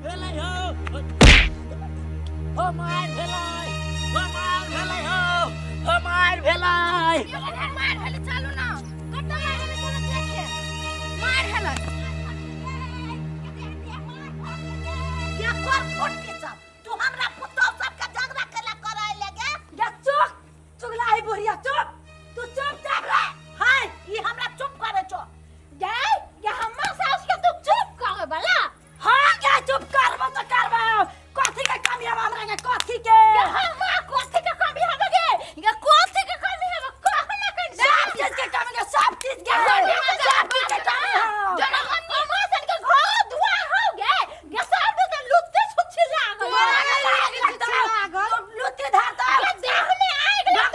भेलै हो मार भेलै मार भेलै हो मार भेलै मार भेलै चालू ना कत्ता मार भेलै कोनो देखे मार भेलै क्या कर फुट के सब तू हमरा पुतौ सबके झगड़ा केला कराय लेगे या चुप चुगलाई बुढ़िया चुप तू चुप कर रे हाय ई हमरा चुप करे छो गए या हमरा सास के तू चुप करे वाला हां क्या चुप करबो तो करबो कथि के कमी है हमरा के कथि के हमरा कथि के कमी है गे ये कथि के कमी है कहना कर सब चीज के कमी है सब चीज के कमी है जनगण निवासन के घर दुआ हो गे ये सब तो लुत्ते छुच्छी लागल लुत्ते धाता देह में आग लग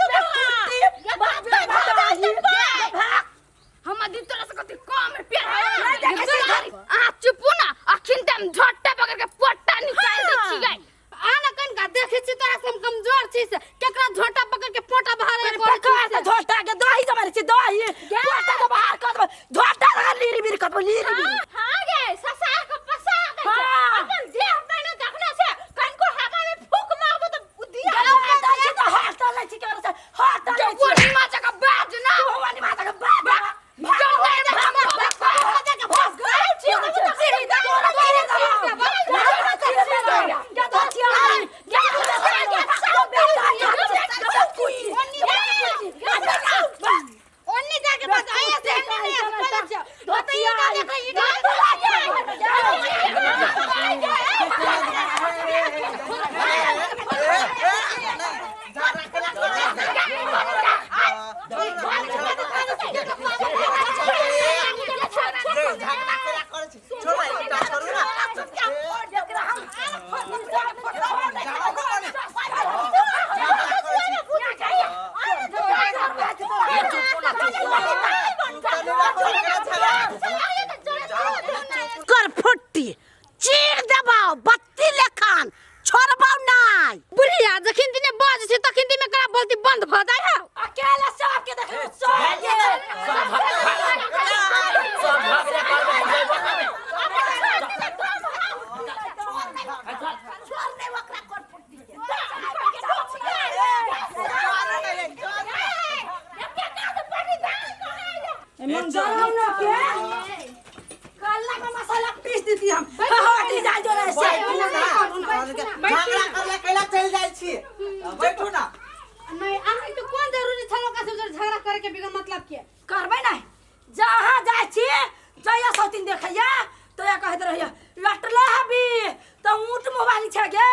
हम दिन तोरा से कथि कम है प्यार आ चुप ना अखिन दम झट्टा पकड़ के पोट्टा निकाल दे छी गई आना कन का देखे छी तोरा से हम कमजोर छी से केकरा झोटा पकड़ के पोटा बाहर पकड़ से झोटा के दही जमारे छी दही पोटा के बाहर कर दे झोटा लगा लीरी बीरी कर लीरी बीरी हां गे ससा के पसा के अपन देह में न देखना से कन को हवा में फूक मारबो तो उदिया दही छी तो हाथ ले छी के से हाथ ले छी वो माचा का बाज ना वो माचा का बाज कर फुट्टी चीर देबाओ बत्ती लेखान छोड़बाओ नाय बुढ़िया जखिन दिने बाज छै तखिन दिन में करा बोलती बंद भ जाय है अकेला सब के देख सब छोड़ने वकरा कर फुट्टी मन जराओ ना के काला का मसाला पीस दी हम हटी जा जो रे से झगड़ा करले कैला चल जाय छी बैठू ना नहीं आहा तो कोन जरूरी छलो का से झगड़ा करे के बिगर मतलब के करबै नहीं जहां जाय छी जया सौतीन देखैया तो या कहत रहैया लटला हबी तो ऊंट मोबाइल छ गे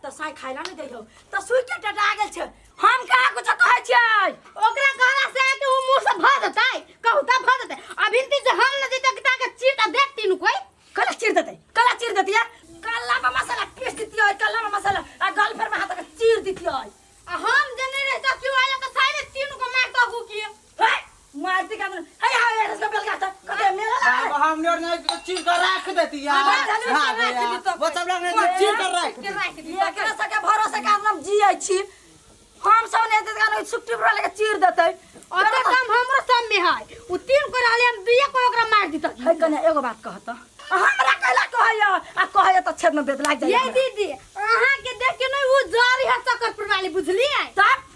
तो साई खाइला नहीं देहो तो सुई के टटा गेल छ हम का कुछ कहै छियै ओकरा कहला से कि उ मुंह से भ देतै कहू त भ देतै अभी ती जे हम न देतै कि ताके चीरता देखती न कोई कला चीर देतै कल्ला में मसाला पीस देती है कल्ला में मसाला आ गल पर में हाथ के चीर देती है हम जने रह तो क्यों आया तो सारे तीन को मार तो हु किए हे मारती का हे हाय इसका बेल काटा कदे मेरा हम ने चीर कर रख देती यार वो सब लोग ने चीर कर रख ये एकरा सके भरोसा का नाम जियै छी हम सब ने देत गानो छुट्टी पर लेके चीर देतै ओते काम हमरो सब में है उ तीन को रहले हम दुइए को ओकरा मार दित है कने एगो बात कहत हमरा कहला कहैया आ कहैया त छेद में बेद लाग जाय ये दीदी अहाँ के देख के नहीं उ जारी है चक्कर प्रणाली बुझलिए तब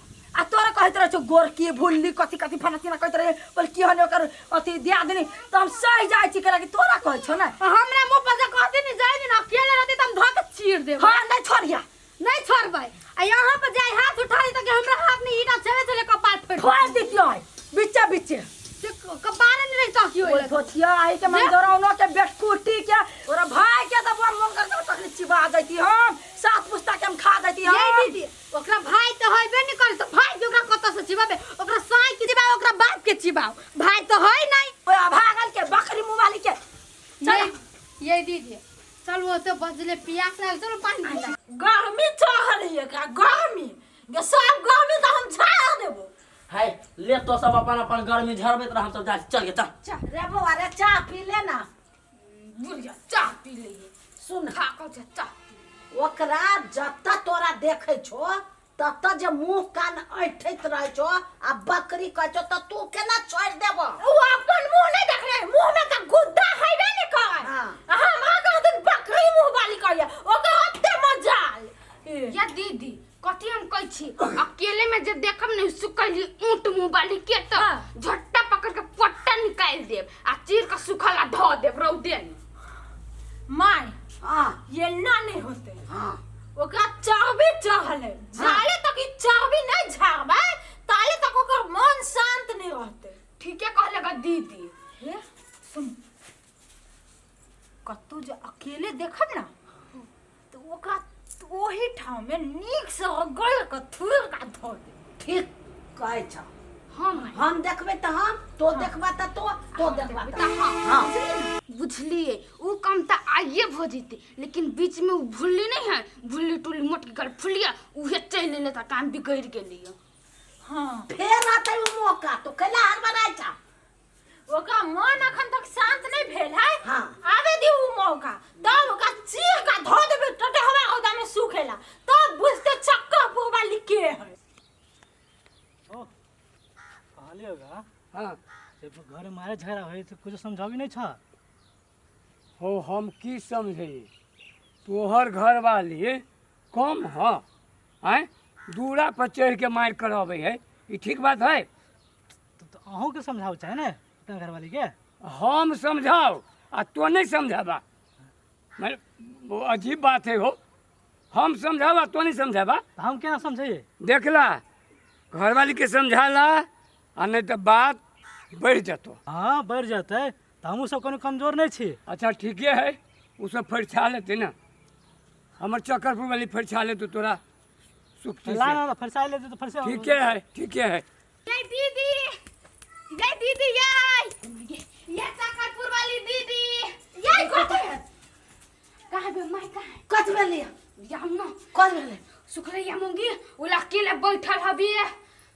आ तोरा कहत रह छ गोर की भूलली कथि कथि फनसिना कहत रहे बोल की हने ओकर अथि दिया देनी त हम सही जाय छी केला कि तोरा कहै छ ना हमरा मुंह पर से कहते नहीं जाय नी ना अकेले रहते त हम धक चीर देब हां नहीं छोड़िया नहीं छोड़बै आ यहां पर जाय हाथ उठा ली त के हमरा हाथ में ईटा चले चले कपाल फोड़ देतियो बिच्चा बिच्चे कपाल नहीं रहता क्यों ओए धोतिया आई के मन जराउनो के बेटकुटी के तोरा भाई के त बड़ मन करत तखनी चिबा देती हम सात पुस्ता के हम खा देती हम ये दीदी ओकरा भाई त होइबे नहीं करे त भाई के ओकरा कत से चिबाबे ओकरा साई के चिबाओ ओकरा बाप के चिबाओ भाई त होय नहीं ओए भागल के बकरी मुवाली के ये दीदी चल वो तो बजले पियास लागल चलो पानी पीला गर्मी चढ़ है का गर्मी गे सब गर्मी त हम छाया देबो हाय ले तो सब अपन गर्मी झरबैत रह हम सब जा चल गे चल रे बउआ रे चाय पी ले ना बुढ़िया चाय पी ले सुन खा के चाय ओकरा जत्ता तोरा देखे छो तत्ता जे मुंह कान ऐठैत रह छो आ बकरी कह छो त तू केना छोड़ देबो ओ अपन मुंह नहीं देख रे मुंह में त गुद्दा हैबे नहीं कर हां हम आगा दिन बकरी मुंह वाली कहया कथी हम कहै छी अकेले में जे देखब नहीं सुकल ऊंट मुंह वाली के त झट्टा पकड़ के पट्टा निकाल देब आ चीर के सुखला धो देब रौदे में। माय हां ये ना नहीं होते। हां ओकरा चाहबे चाहले जाले तक ई चाहबे नहीं झाड़बे ताले तक ओकर मन शांत नहीं रहते। ठीके कहले ग दीदी। हे सुन कतौ जे अकेले देखब ना तो ओकरा वही ठाव में नीक से गल के थुर का धो दे। ठीक कहै छ। हम देखबे त हम तो देखबा त तो देखबा त हां बुझलिए ऊ काम त आइए भ जते लेकिन बीच में ऊ भूलली नहीं है भूलली टुली मोटकी कर फुलिया उहे चल लेले त काम बिगड़ गेली। हां फेर आते उ मौका तो कैला हार बनाय छ। ओका मन अखन तक शांत नहीं भेल है। हां आवे दी उ मौका तब ओका चीर का धो देबे टटे हवा औदा में सुखेला तब बुझते चक्का पुरवा लिखे है। ओ कहले होगा हाँ जब घर में मारे झगड़ा होए तो कुछ समझावी नहीं था। हो हम की समझे तोहर घर वाली कम हाँ आए दूरा पर चढ़ के मार करावे है ये ठीक बात है। तो अहूँ के समझाओ चाहे ना अपना घर वाली के। हम समझाओ आ तो नहीं समझाबा मैं वो अजीब बात है हो। हम समझावा तो नहीं समझाबा तो हम क्या समझाइए। देखला घर वाली के समझाला आ नहीं तो बात बढ़ जतो। हाँ बढ़ जाता है तो हम सब कोनो कमजोर नहीं छी। अच्छा ठीके है वो सब फरिछा लेते ना हमर चक्करपुर वाली फरिछा ले तो तोरा सुख से। ला ना फरसा ले तो फरसा। ठीके है ठीके है। ये दीदी ये चक्करपुर वाली दीदी ये कोते कहां बे माय कहां कत भेले हम ना कत भेले सुखरैया मूंगी उ अकेले बैठल हबी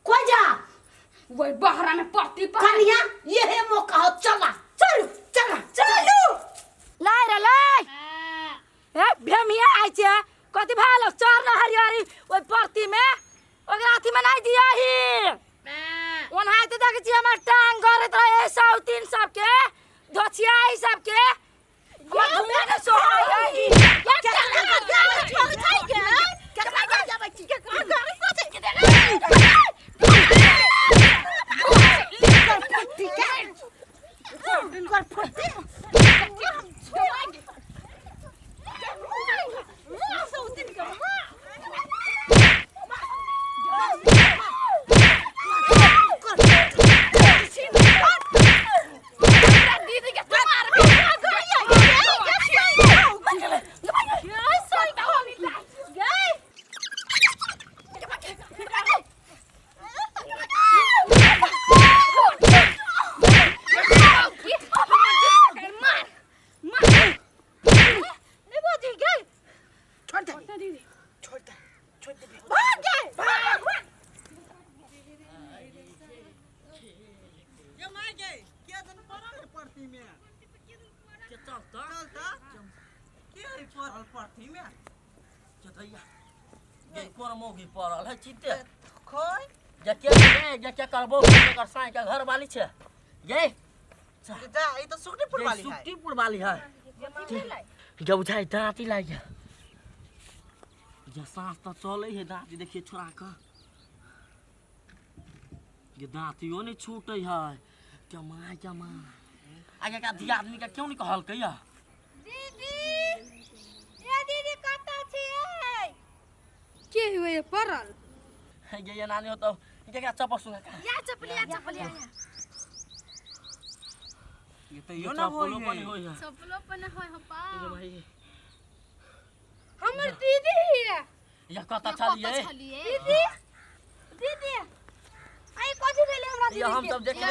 कोई जा वही बहरा में पत्ती पर कनिया ये है मौका हो चला चलो चला चलो लाई रे लाई ए भेमिया आइ छे कथि भालो चार न हरियारी ओइ परती में ओकरा अथी में नहीं दिया ही ओन हाथ देख छी हमर टांग गरत रहे 103 सब के धोछिया ई सब के हमर धुआं न सोहाय ही क्या छोड़ जाई के केकरा जाबै छी केकरा घर वाली छे ये जा ई तो सुखटीपुर वाली है। सुखटीपुर वाली है जब बुझाई दांती लाग गया जे सांस तो चले है दांती देखिए छोरा का ये दांतियो नहीं छूटे है जमा आगे का दी आदमी का क्यों नहीं कहल कहिया दीदी ए दीदी कता छी के हुए परल ये नानी हो तो क्या चप्पल सुना का या चपलिया ये तो यो ना होई है चपलो पन होय हपा ये भाई हमर दीदी है या कता छलिए दीदी आई कथि भेले हमरा दीदी ये हम सब देख ले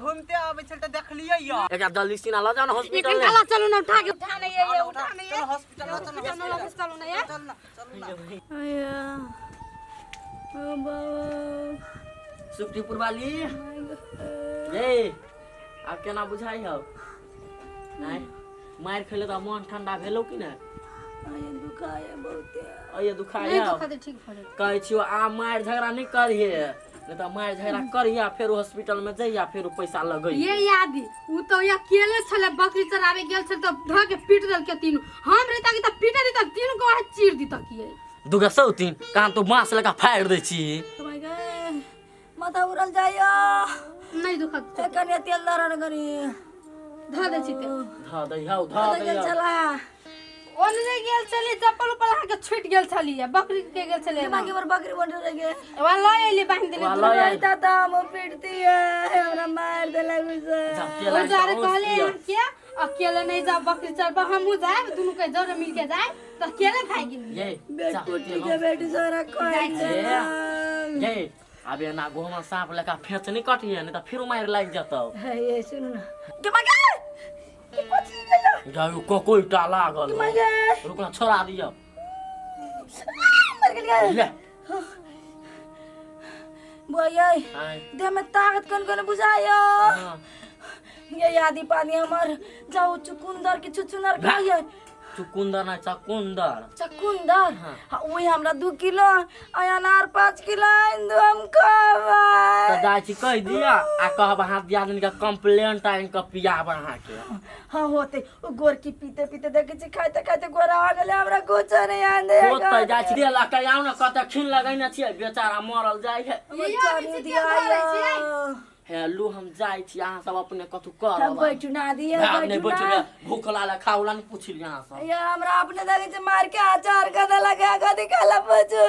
घूमते आबै छल त देखलियै या एक जल्दी सीना ला जाओ हॉस्पिटल निकाला चलो ना उठा के उठाने ये उठाने चलो हॉस्पिटल चलो ना ये चल ना आया ओ बाबा सुखटीपुर वाली ये आप केना बुझाई हो नहीं मार खेले तो मन ठंडा भेलो कि ना आया दुखाय बहुते अये दुखाय नहीं दुखा दे ठीक हो जाए कहै छियो आ मार झगड़ा नहीं करिए नहीं तो मार झगड़ा करिया फिर हॉस्पिटल में जइया फिर पैसा लगई ये याद उ तो या केले छले बकरी चरावे गेल छल तो ढ के पीट देल के तीनों हम रहता कि त पीटे दी त तीनों को चीर दी त किए दुगा सौतीन कहाँ तो बाँस लगा फाड़ दै छी भाई गए माथा उड़ल जाइयो नहीं दुखत कनिया तेल दरन करी धा दे छी ते धा दै हौ धा दै गेल छला ओने गेल चली चप्पल ऊपर आके छूट गेल चली बकरी के गेल चले बाकी बार बकरी बन रहे वाला एली बांध देले वाला आई दादा हम पिटती है हमरा मार देला गुस्सा और जारे कहले क्या अकेले नहीं जा बकरी चरबा हमहू जाए दुनु के जोर मिल के जाए तो अकेले खाएगी ये बेटी के बेटी सारा खाई ये अब ये ना गोमा सांप लगा फेंच नहीं कटिए नहीं तो फिर मार लग जाता है ये सुन ना दिमाग के कोची गया जाऊ कोई टाला गल दिमाग रुकना छोड़ा दियो मर गेल ले बोये आई दे में ताकत कन कन बुझायो हां ये आदि पानी हमर जाओ चुकुंदर की चुचुनर खाइए चुकुंदर ना चकुंदर चकुंदर हाँ वही हमरा 2 किलो अनार 5 किलो इंदु हम खावा तो जाची कह दिया आ कहब हाथ दियादन का कंप्लेंट टाइम का पिया बना के हाँ होते वो गोर की पीते पीते देखे छी खाते खाते गोरा आ गेले हमरा कुछ नहीं आंदे होत पे जाची दे ला के आउ ना कत खिन लगाइना छिए बेचारा मरल जाय है चारी दिया हेलो हम जाय छी अहाँ सब अपने कथु कर हम बैठू ना दिए नहीं बैठू बैठ ना भूख लाला खाउला नहीं पूछिल यहाँ सब ये हमरा अपने देखे छी मार के अचार कदा लगा कदी खाला पछु